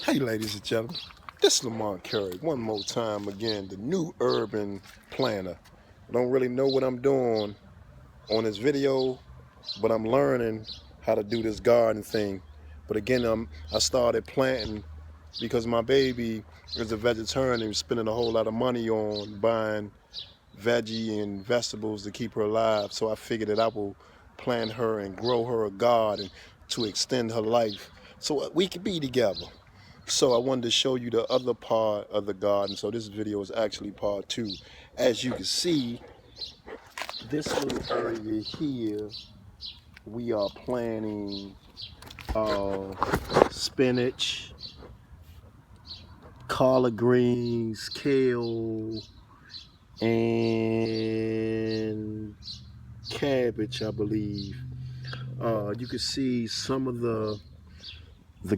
Hey ladies and gentlemen, this is Lamont Carey. One more time again, the new urban planner. I don't really know what I'm doing on this video, but I'm learning how to do this garden thing. But again, I started planting because my baby is a vegetarian and spending a whole lot of money on buying veggie and vegetables to keep her alive. So I figured that I will plant her and grow her a garden to extend her life so we could be together. So I wanted to show you the other part of the garden. So this video is actually part 2. As you can see, this little area here, we are planting spinach, collard greens, kale, and cabbage, I believe. You can see some of the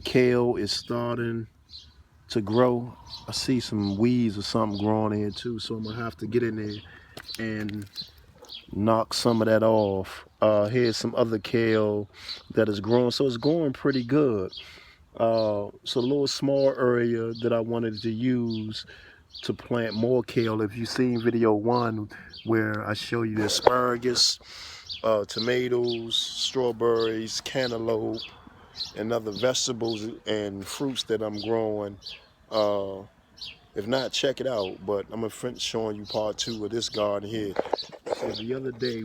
kale is starting to grow. I see some weeds or something growing in too, so I'm gonna have to get in there and knock some of that off. Here's some other kale that is growing, so it's growing pretty good. So a little small area that I wanted to use to plant more kale. If you've seen video 1 where I show you the asparagus, tomatoes, strawberries, cantaloupe, and other vegetables and fruits that I'm growing. If not, check it out. But I'm gonna finish showing you part 2 of this garden here. So the other day,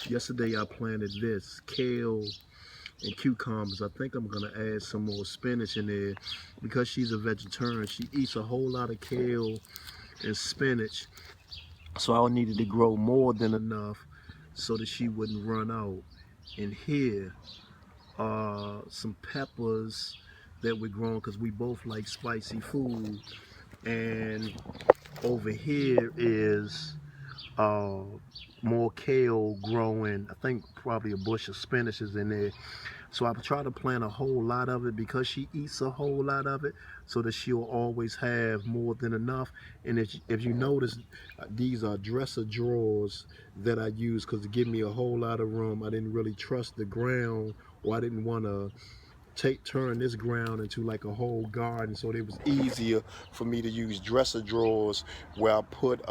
yesterday I planted this kale and cucumbers. I think I'm gonna add some more spinach in there because she's a vegetarian. She eats a whole lot of kale and spinach. So I needed to grow more than enough so that she wouldn't run out. And here some peppers that we're growing because we both like spicy food. And over here is more kale growing. I think probably a bush of spinach is in there. So I try to plant a whole lot of it because she eats a whole lot of it, so that she'll always have more than enough. And if you notice, these are dresser drawers that I use because it give me a whole lot of room. I didn't really trust the ground, or I didn't want to turn this ground into like a whole garden, so it was easier for me to use dresser drawers where I put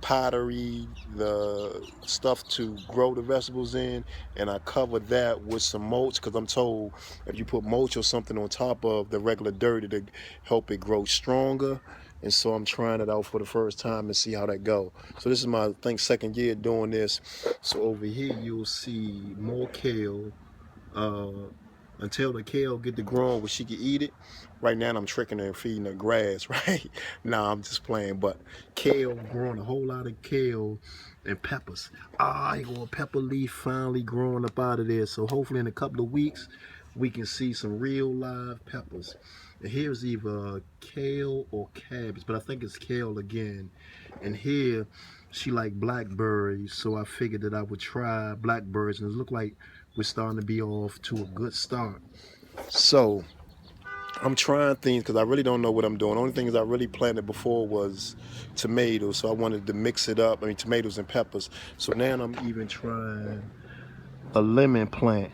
pottery, the stuff to grow the vegetables in, and I covered that with some mulch because I'm told if you put mulch or something on top of the regular dirt, it'll help it grow stronger. And so I'm trying it out for the first time and see how that go. So this is my, I think, second year doing this. So over here you'll see more kale. Until the kale get to growing where she can eat it. Right now I'm tricking her and feeding her grass, right? Nah, I'm just playing, but kale, growing a whole lot of kale and peppers. I got a pepper leaf finally growing up out of there. So hopefully in a couple of weeks, we can see some real live peppers. And here's either kale or cabbage, but I think it's kale again. And here, she like blackberries, so I figured that I would try blackberries, and it looked like we're starting to be off to a good start. So I'm trying things because I really don't know what I'm doing. The only things I really planted before was tomatoes, so I wanted to mix it up. I mean, tomatoes and peppers. So now I'm even trying a lemon plant.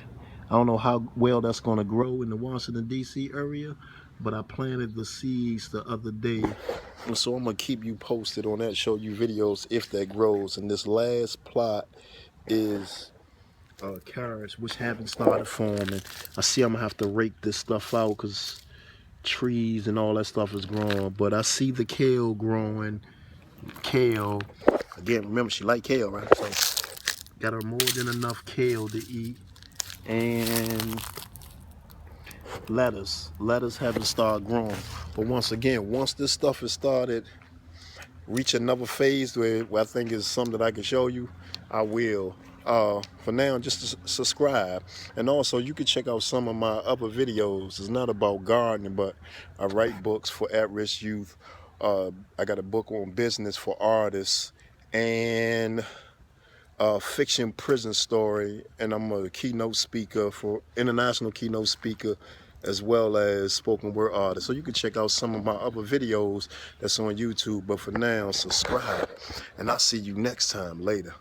I don't know how well that's going to grow in the Washington, D.C. area, but I planted the seeds the other day. And so I'm going to keep you posted on that, show you videos if that grows. And this last plot is carrots, which haven't started forming. I see I'm going to have to rake this stuff out because trees and all that stuff is growing. But I see the kale growing. Kale. Again, remember, she like kale, right? So got her more than enough kale to eat. And lettuce haven't started growing. But once again, once this stuff has started reach another phase where I think is something that I can show you, I will. For now, just subscribe. And also, you can check out some of my other videos. It's not about gardening, but I write books for at-risk youth. I got a book on business for artists and fiction prison story, and I'm a keynote speaker for international keynote speaker, as well as spoken word artist. So you can check out some of my other videos that's on YouTube. But for now, subscribe, and I'll see you next time. Later.